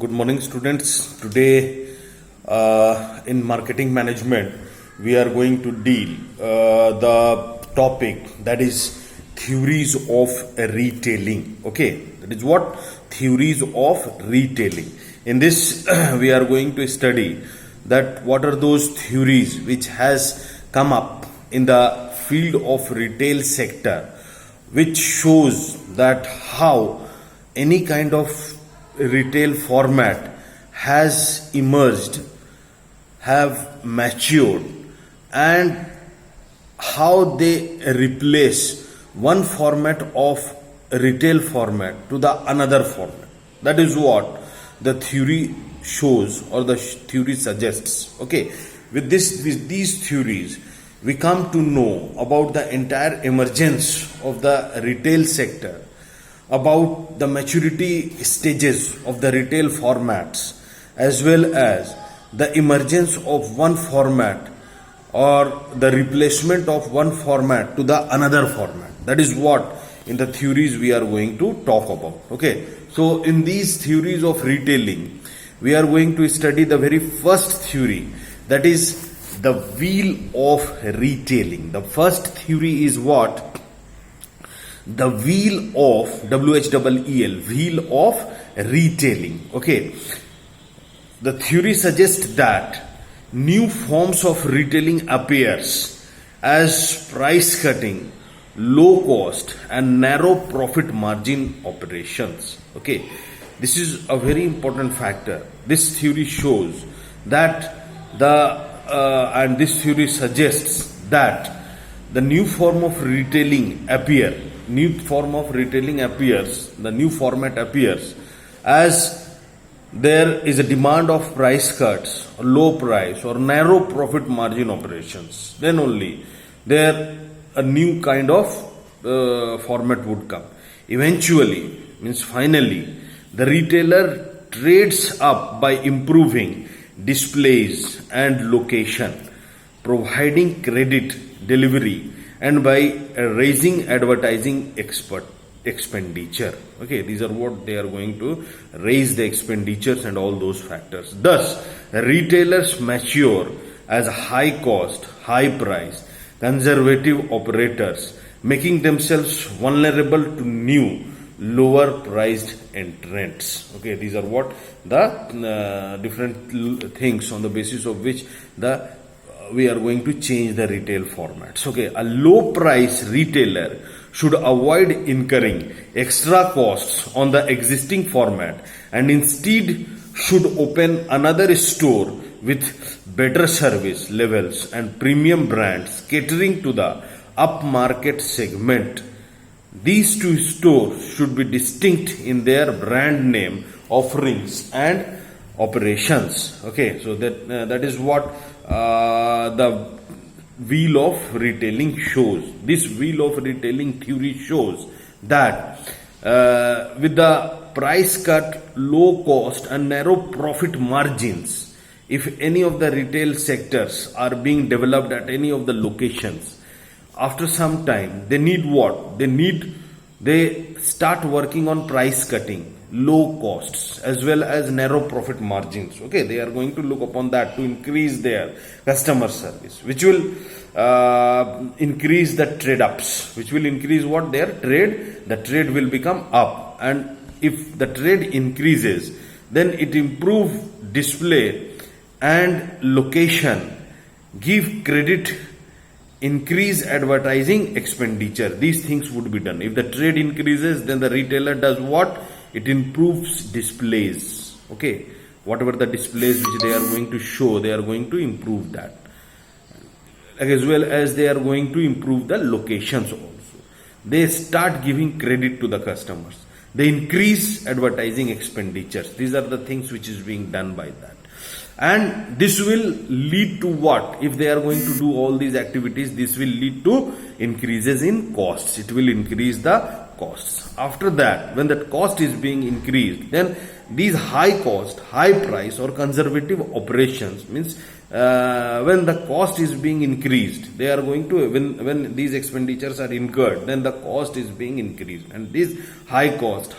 Good morning, students. Today, in marketing management, we are going to deal the topic that is theories of retailing. Okay, that is what theories of retailing. In this, we are going to study that what are those theories which has come up in the field of retail sector, which shows that how any kind of retail format has emerged, have matured, and how they replace one format of retail format to the another format. That is what the theory shows or the theory suggests. Okay, with these theories, we come to know about the entire emergence of the retail sector, about the maturity stages of the retail formats, as well as the emergence of one format or the replacement of one format to the another format. That is what in the theories we are going to talk about. Okay, so in these theories of retailing, we are going to study the very first theory, that is the wheel of retailing. The first theory is what? The wheel of WHEEL, wheel of retailing. Okay, the theory suggests that new forms of retailing appears as price cutting, low cost and narrow profit margin operations. Okay, this is a very important factor. This theory shows that and this theory suggests that the new form of retailing appears, the new format appears as there is a demand of price cuts, or low price or narrow profit margin operations. Then only there a new kind of format would come. Eventually, means finally, the retailer trades up by improving displays and location, providing credit delivery, and by raising advertising expenditure. Okay, these are what they are going to raise the expenditures and all those factors. Thus, retailers mature as high cost, high price, conservative operators, making themselves vulnerable to new, lower priced entrants. Okay, these are what the different things on the basis of which we are going to change the retail formats. Okay, a low price retailer should avoid incurring extra costs on the existing format and instead should open another store with better service levels and premium brands catering to the upmarket segment. These two stores should be distinct in their brand name, offerings and operations. Okay, so that is what the wheel of retailing shows. This wheel of retailing theory shows that with the price cut, low cost and narrow profit margins, if any of the retail sectors are being developed at any of the locations, after some time they need what? They start working on price cutting, low costs as well as narrow profit margins. Okay, they are going to look upon that to increase their customer service, which will increase the trade ups, which will increase what? Their trade. The trade will become up, and if the trade increases, then it improve display and location, give credit, increase advertising expenditure. These things would be done. If the trade increases, then the retailer does what? It improves displays. Okay, whatever the displays which they are going to show, they are going to improve that, as well as they are going to improve the locations also. They start giving credit to the customers. They increase advertising expenditures. These are the things which is being done by that. And this will lead to what? If they are going to do all these activities, this will lead to increases in costs. It will increase the costs. After that, when that cost is being increased, then these high cost, high price or conservative operations, means when the cost is being increased, they are going to, when these expenditures are incurred, then the cost is being increased, and this high cost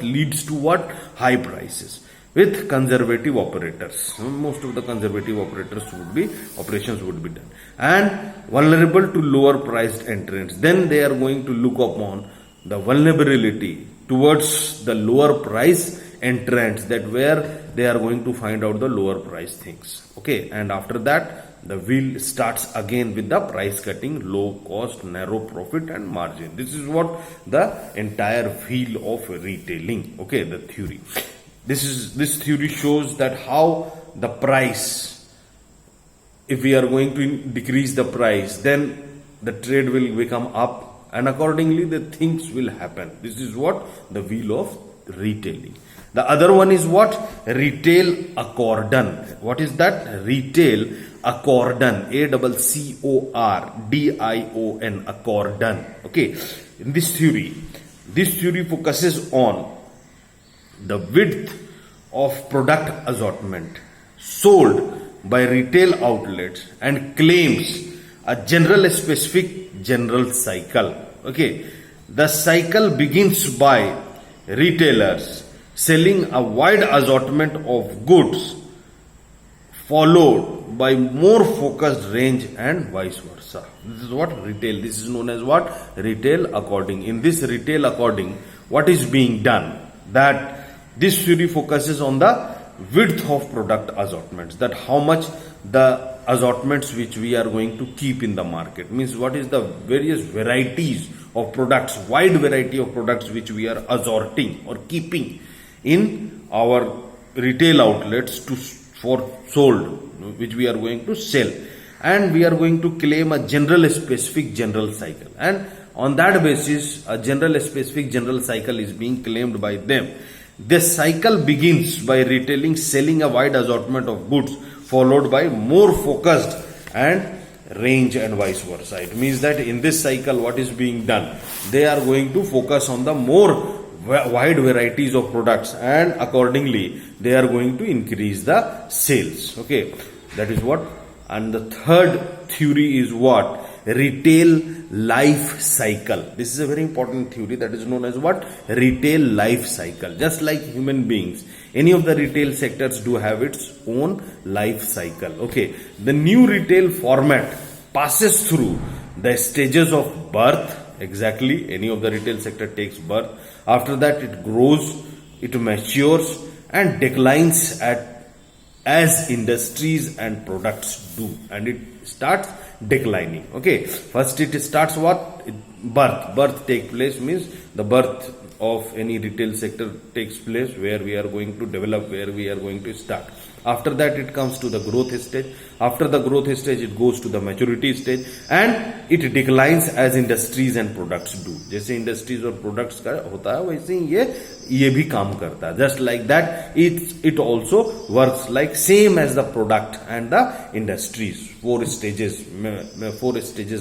leads to what? High prices with conservative operators. Most of the conservative operations would be done, and vulnerable to lower priced entrants. Then they are going to look upon the vulnerability towards the lower price entrants, that where they are going to find out the lower price things. Okay, and after that the wheel starts again with the price cutting, low cost, narrow profit and margin. This is what the entire wheel of retailing. Okay, the theory. This theory shows that how the price, if we are going to decrease the price, then the trade will become up, and accordingly the things will happen. This is what the wheel of retailing. The other one is what? Retail accordon. What is that? Retail accordon. ACCORDION. Accordon. Okay. In this theory focuses on the width of product assortment sold by retail outlets and claims a general specific general cycle. Okay, the cycle begins by retailers selling a wide assortment of goods, followed by more focused range, and vice versa. This is what retail. This is known as what? Retail according. In this retail according, what is being done? That this theory focuses on the width of product assortments, that how much the assortments which we are going to keep in the market, means what is the various varieties of products, wide variety of products which we are assorting or keeping in our retail outlets for sold, which we are going to sell, and we are going to claim a general specific general cycle, and on that basis a general specific general cycle is being claimed by them. This cycle begins by retailing selling a wide assortment of goods, followed by more focused and range, and vice versa. It means that in this cycle what is being done? They are going to focus on the more wide varieties of products, and accordingly they are going to increase the sales. Okay, that is what. And the third theory is what? Retail life cycle. This is a very important theory, that is known as what? Retail life cycle. Just like human beings, any of the retail sectors do have its own life cycle. Okay, the new retail format passes through the stages of birth. Exactly, any of the retail sector takes birth. After that it grows, it matures and declines as industries and products do, and it starts declining. Okay, first it starts what? Birth take place, means the birth of any retail sector takes place, where we are going to develop, where we are going to start. After that it comes to the growth stage. After the growth stage it goes to the maturity stage, and it declines as industries and products do. जैसे industries और products का होता है, वैसे ही ये भी काम करता है. Just like that, it also works like same as the product and the industries. Four stages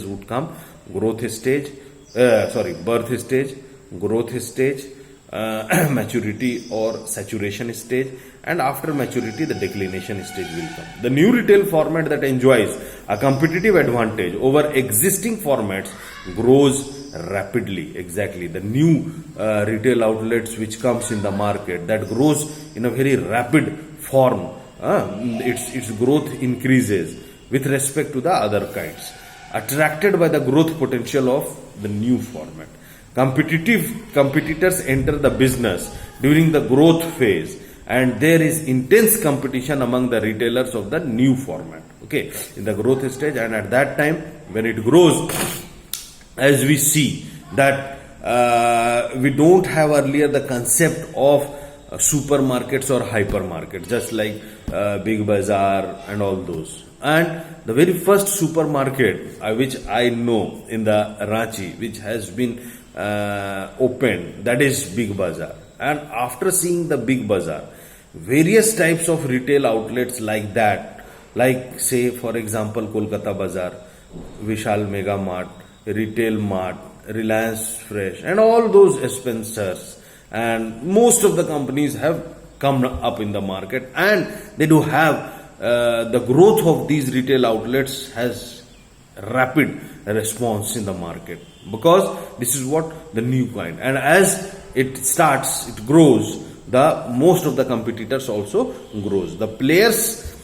would come: growth stage, birth stage, growth stage, maturity or saturation stage, and after maturity the declination stage will come. The new retail format that enjoys a competitive advantage over existing formats grows rapidly. Exactly, the new retail outlets which comes in the market, that grows in a very rapid form. Its growth increases with respect to the other kinds, attracted by the growth potential of the new format. Competitors enter the business during the growth phase, and there is intense competition among the retailers of the new format. Okay, in the growth stage, and at that time when it grows, as we see that we don't have earlier the concept of supermarkets or hypermarkets, just like Big Bazaar and all those. And the very first supermarket which I know in the Ranchi, which has been opened, that is Big Bazaar. And after seeing the Big Bazaar, various types of retail outlets like that, like say for example Kolkata Bazaar, Vishal Mega Mart, Retail Mart, Reliance Fresh, and all those Spencers, and most of the companies have come up in the market, and they do have the growth of these retail outlets has rapid response in the market, because this is what the new kind, and as it starts, it grows, the most of the competitors also grows. The players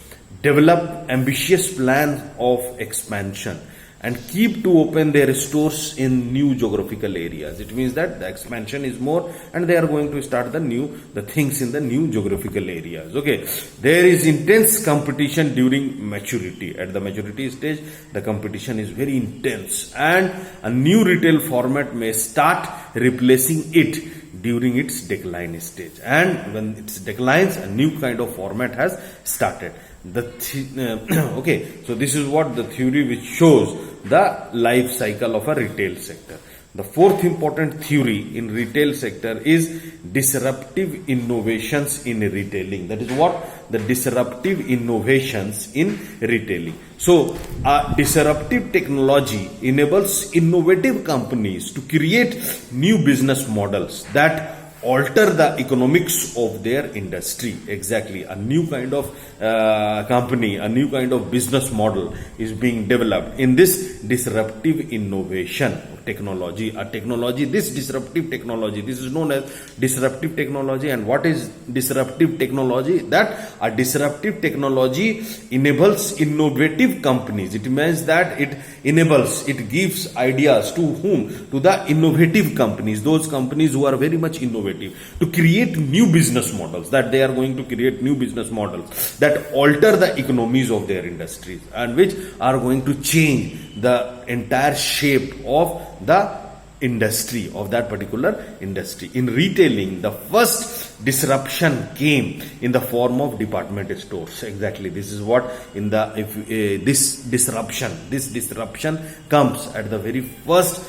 develop ambitious plans of expansion and keep to open their stores in new geographical areas. It means that the expansion is more, and they are going to start the things in the new geographical areas. Okay, there is intense competition during maturity. At the maturity stage, the competition is very intense, and a new retail format may start replacing it during its decline stage. And when it declines, a new kind of format has started. Okay, so this is what the theory which shows the life cycle of a retail sector. The fourth important theory in retail sector is disruptive innovations in retailing. That is what? The disruptive innovations in retailing. So, disruptive technology enables innovative companies to create new business models that alter the economics of their industry. Exactly, a new kind of company, a new kind of business model is being developed in this disruptive innovation technology. This disruptive technology, this is known as disruptive technology. And what is disruptive technology? That a disruptive technology enables innovative companies. It means that it enables, it gives ideas to whom? To the innovative companies, those companies who are very much innovative, to create new business models, that they are going to create new business models that alter the economies of their industries, and which are going to change the entire shape of the industry, of that particular industry. In retailing, the first disruption came in the form of department stores. Exactly, this is what in the this disruption comes at the very first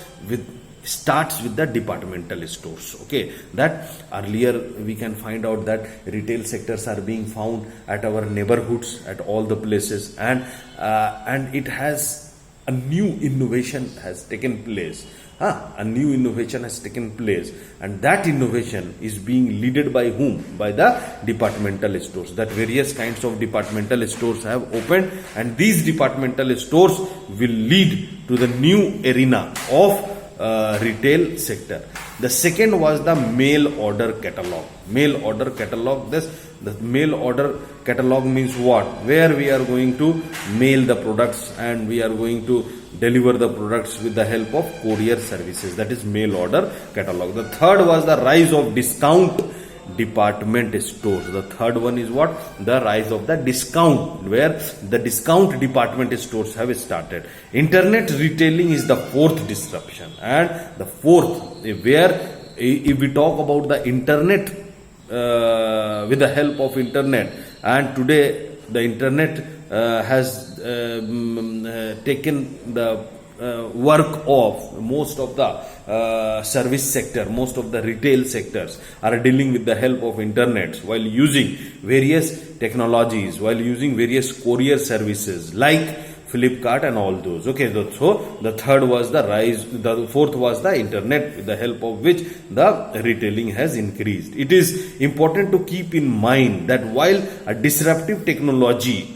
starts with the departmental stores. Okay, that earlier we can find out that retail sectors are being found at our neighborhoods, at all the places, and it has a new innovation has taken place. A new innovation has taken place, and that innovation is being led by whom? By the departmental stores. That various kinds of departmental stores have opened, and these departmental stores will lead to the new arena of retail sector. The second was the mail order catalog. Mail order catalog. The mail order catalog means what? Where we are going to mail the products, and we are going to deliver the products with the help of courier services. That is mail order catalog. The third was the rise of discount department stores. The third one is what? The rise of the discount, where the discount department stores have started. Internet retailing is the fourth disruption, and the fourth, where if we talk about the internet, with the help of internet, and today the internet has taken the work of most of the service sector. Most of the retail sectors are dealing with the help of internet, while using various technologies, while using various courier services like Flipkart and all those. Okay, so the third was the rise, the fourth was the internet, with the help of which the retailing has increased. It is important to keep in mind that while a disruptive technology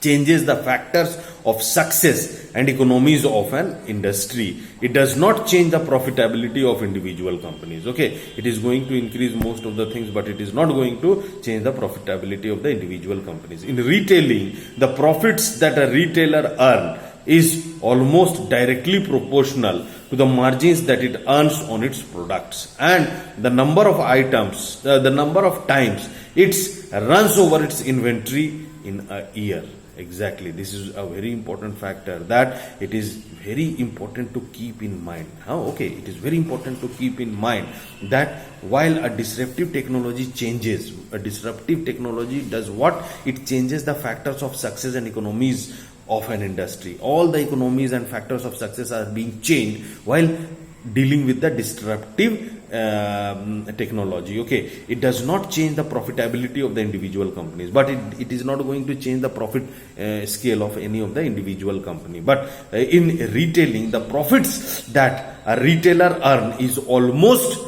changes the factors of success and economies of an industry, it does not change the profitability of individual companies. Okay, it is going to increase most of the things, but it is not going to change the profitability of the individual companies. In retailing, the profits that a retailer earns is almost directly proportional to the margins that it earns on its products, and the number of items, the number of times it runs over its inventory in a year. Exactly, this is a very important factor that it is very important to keep in mind. Okay, it is very important to keep in mind that while a disruptive technology changes, a disruptive technology does what? It changes the factors of success and economies of an industry. All the economies and factors of success are being changed while dealing with the disruptive technology. Okay, it does not change the profitability of the individual companies, but it is not going to change the profit scale of any of the individual company. But in retailing, the profits that a retailer earn is almost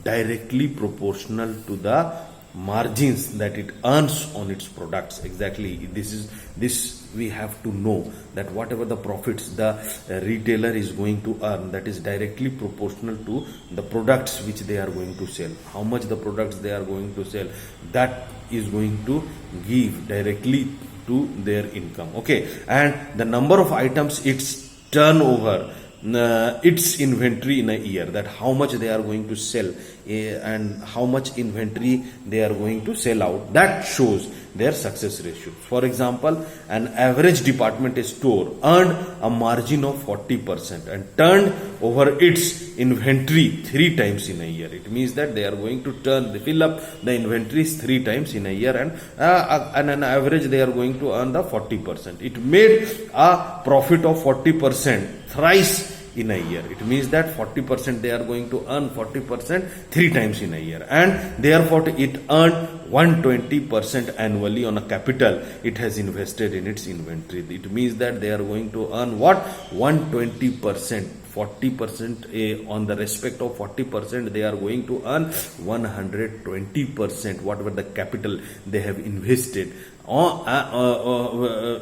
directly proportional to the margins that it earns on its products. Exactly, this we have to know, that whatever the profits the retailer is going to earn, that is directly proportional to the products which they are going to sell. How much the products they are going to sell, that is going to give directly to their income. Okay, and the number of items its turnover, its inventory in a year, that how much they are going to sell, and how much inventory they are going to sell out, that shows their success ratio. For example, an average department store earned a margin of 40% and turned over its inventory 3 times in a year. It means that they are going to fill up the inventories 3 times in a year, and an average they are going to earn the 40%. It made a profit of 40% thrice in a year. It means that 40% they are going to earn 40% 3 times in a year, and therefore it earned 120% annually on a capital it has invested in its inventory. It means that they are going to earn what? 120%. 40% on the respect of 40%, they are going to earn 120% whatever the capital they have invested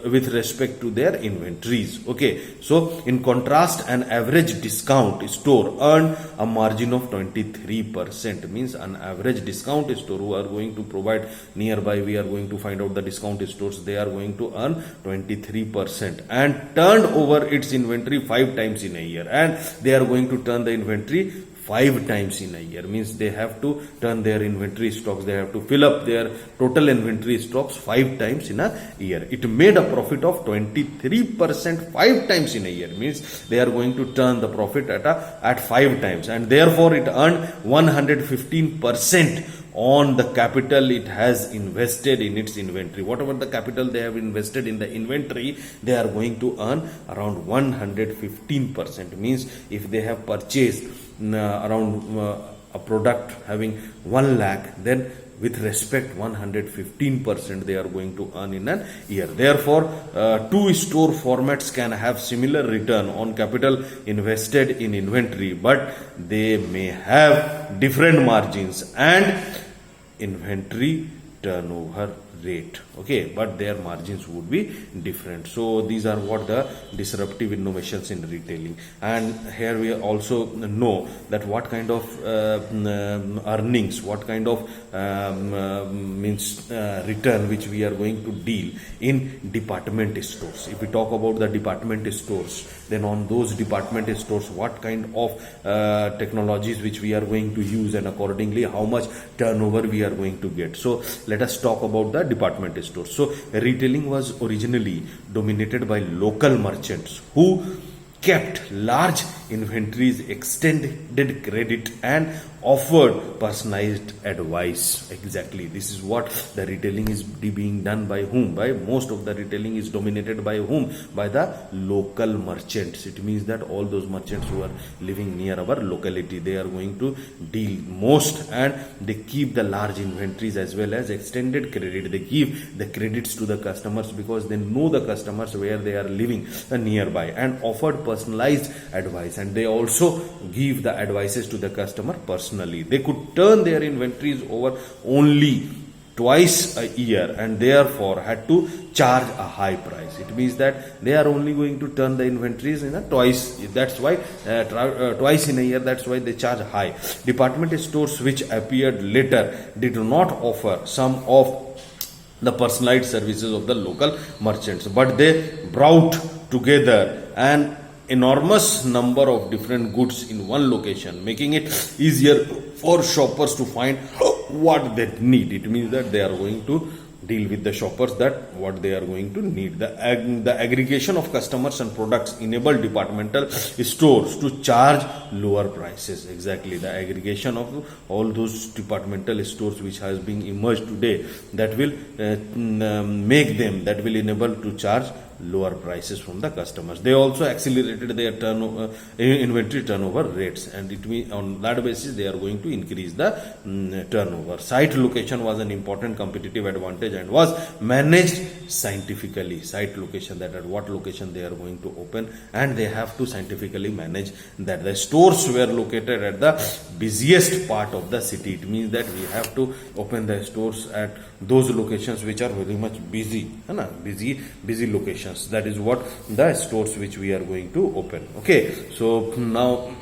with respect to their inventories. Okay, so in contrast, an average discount store earned a margin of 23%. Means an average discount store who are going to provide nearby, we are going to find out the discount stores, they are going to earn 23% and turned over its inventory 5 times in a year, and they are going to turn the inventory 5 times in a year. Means they have to turn their inventory stocks, they have to fill up their total inventory stocks 5 times in a year. It made a profit of 23% 5 times in a year. Means they are going to turn the profit at 5 times, and therefore it earned 115% on the capital it has invested in its inventory. Whatever the capital they have invested in the inventory, they are going to earn around 115%. Means if they have purchased around a product having 1 lakh, then with respect 115% they are going to earn in a year. Therefore, 2 store formats can have similar return on capital invested in inventory, but they may have different margins and inventory turnover rate. Okay, but their margins would be different. So these are what the disruptive innovations in retailing. And here we also know that what kind of earnings, what kind of return which we are going to deal in department stores. If we talk about the department stores, then on those department stores, what kind of technologies which we are going to use, and accordingly how much turnover we are going to get. So let us talk about the department stores. So retailing was originally dominated by local merchants who kept large inventories, extended credit, and offered personalized advice. Exactly, this is what the retailing is being done by whom? By most of the retailing is dominated by whom? By the local merchants. It means that all those merchants who are living near our locality, they are going to deal most, and they keep the large inventories as well as extended credit. They give the credits to the customers because they know the customers where they are living nearby, and offered personalized advice, and they also give the advices to the customer personally. They could turn their inventories over only twice a year, and therefore had to charge a high price. It means that they are only going to turn the inventories in a twice. That's why twice in a year. That's why they charge high. Department stores which appeared later did not offer some of the personalized services of the local merchants, but they brought together an enormous number of different goods in one location, making it easier for shoppers to find what they need. It means that they are going to deal with the shoppers that what they are going to need. The aggregation of customers and products enabled departmental stores to charge lower prices. Exactly, the aggregation of all those departmental stores which has been emerged today, that will make them, that will enable to charge lower prices from the customers. They also accelerated their turnover, inventory turnover rates, and it means on that basis they are going to increase the turnover. Site location was an important competitive advantage and was managed scientifically. Site location, that at what location they are going to open, and they have to scientifically manage that. The stores were located at the busiest part of the city. It means that we have to open the stores at those locations which are very much busy, busy locations. That is what the stores which we are going to open. Okay, so now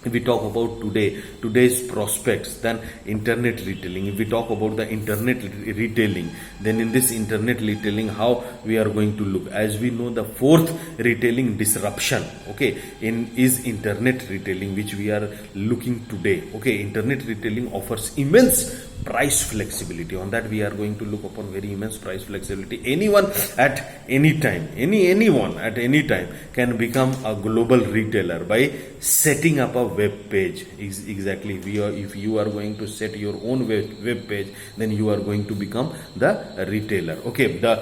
if we talk about today's prospects, then internet retailing. If we talk about the internet retailing, then in this internet retailing, how we are going to look? As we know, the fourth retailing disruption, okay, is internet retailing, which we are looking today. Okay, internet retailing offers immense price flexibility. On that we are going to look upon very immense price flexibility. Anyone at any time, anyone at any time can become a global retailer by setting up a web page. Exactly, if you are going to set your own web page, then you are going to become the retailer. Okay, the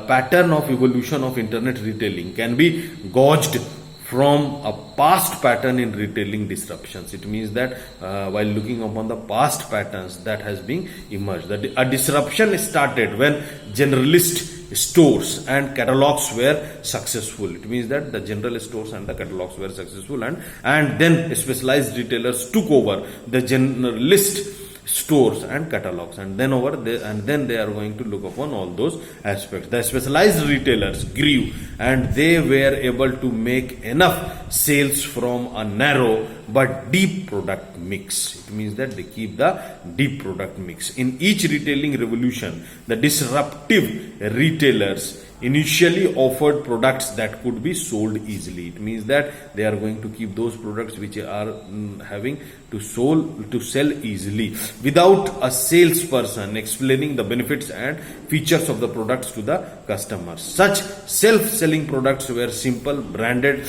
pattern of evolution of internet retailing can be gauged from a past pattern in retailing disruptions. It means that while looking upon the past patterns that has been emerged, that a disruption started when generalist stores and catalogs were successful. It means that the general stores and the catalogs were successful, and then specialized retailers took over the generalist stores and catalogs, and then they are going to look upon all those aspects. The specialized retailers grew, and they were able to make enough sales from a narrow but deep product mix. It means that they keep the deep product mix. In each retailing revolution, the disruptive retailers initially offered products that could be sold easily. It means that they are going to keep those products which are having to sell easily, without a salesperson explaining the benefits and features of the products to the customers. Such self-selling products were simple branded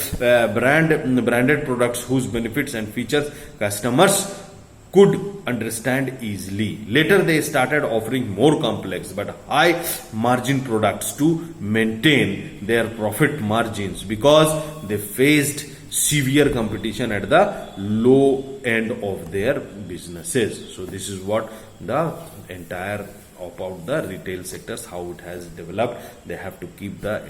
products whose benefits and features customers could understand easily. Later they started offering more complex but high margin products to maintain their profit margins, because they faced severe competition at the low end of their businesses. So this is what the entire about the retail sectors, how it has developed. They have to keep the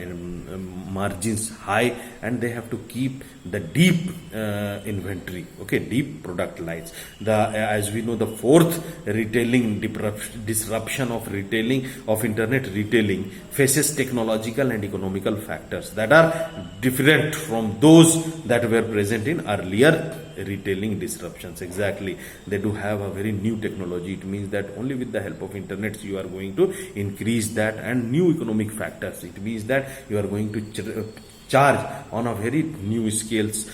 margins high, and they have to keep the deep inventory, okay, deep product lines. As we know, the fourth retailing disruption of retailing, of internet retailing, faces technological and economical factors that are different from those that were present in earlier retailing disruptions. Exactly, they do have a very new technology. It means that only with the help of internet you are going to increase that, and new economic factors. It means that you are going to charge on a very new scales.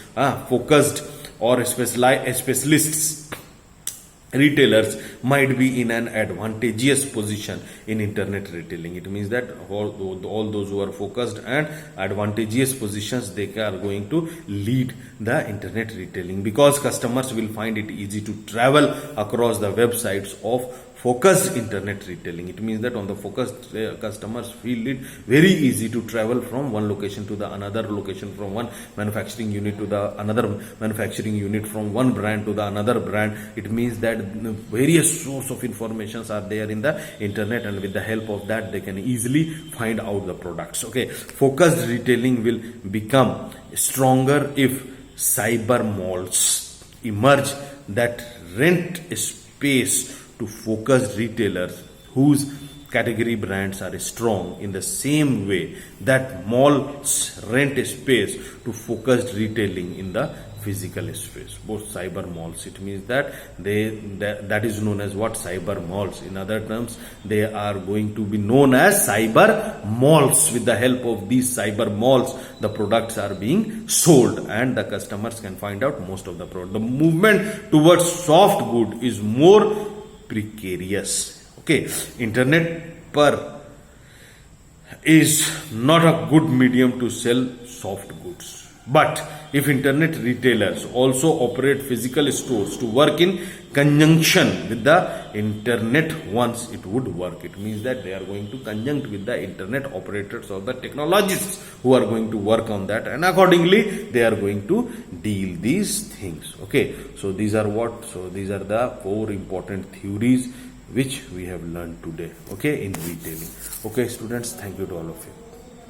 Focused or specialists retailers might be in an advantageous position in internet retailing. It means that all those who are focused and advantageous positions, they are going to lead the internet retailing, because customers will find it easy to travel across the websites of focused internet retailing. It means that on the focused customers feel it very easy to travel from one location to the another location, from one manufacturing unit to the another manufacturing unit, from one brand to the another brand. It means that various source of informations are there in the internet, and with the help of that they can easily find out the products. Okay, focused retailing will become stronger if cyber malls emerge that rent space to focused retailers whose category brands are strong, in the same way that malls rent space to focused retailing in the physical space, both cyber malls. It means that that is known as what? Cyber malls. In other terms, they are going to be known as cyber malls. With the help of these cyber malls, the products are being sold, and the customers can find out most of the product. The movement towards soft good is more precarious. Okay, internet is not a good medium to sell soft goods. But if internet retailers also operate physical stores to work in conjunction with the internet ones, it would work. It means that they are going to conjunct with the internet operators or the technologists who are going to work on that, and accordingly they are going to deal these things. Okay, so these are what? So these are the 4 important theories which we have learned today, okay, in retailing. Okay, students, thank you to all of you.